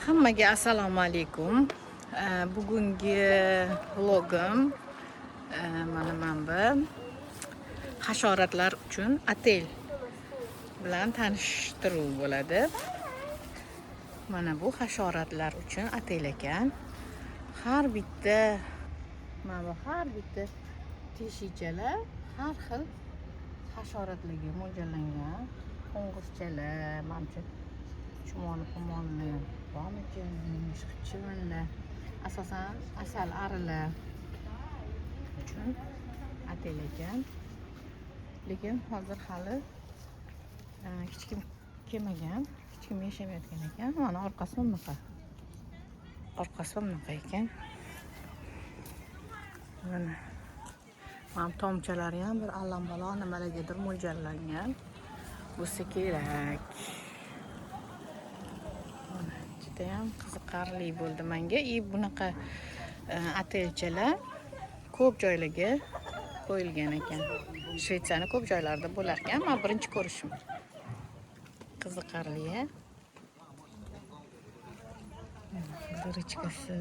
Hammaga assalomu alaykum. Bugungi vlogim mana bu hasharotlar uchun otel bilan tanishtiruv bo'ladi. Mana bu hasharotlar uchun otel ekan. Har bitta teshichalar har xil hasharotlarga mo'ljallangan. Qo'ng'izchalar, mancha chumoli, bormikin, chivinlar, asosan asal arilar uchun otel ekan. Lekin hozir hali hech kim kelmagan, hech kim yashamayotgan ekan. Mana orqasi bunaqa. Ekan. Mana tomchalari ham bir allambalo nimalargadir mo'ljallangan bo'lsa kerak. Juda ham qiziqarli bo'ldi menga. Bunaqa otelchalar ko'p joylarga qo'yilgan ekan. Shvetsiyaning ko'p joylarida bo'lar ekan. Men birinchi ko'rishim. Qiziqarli-a? Dirichkasi.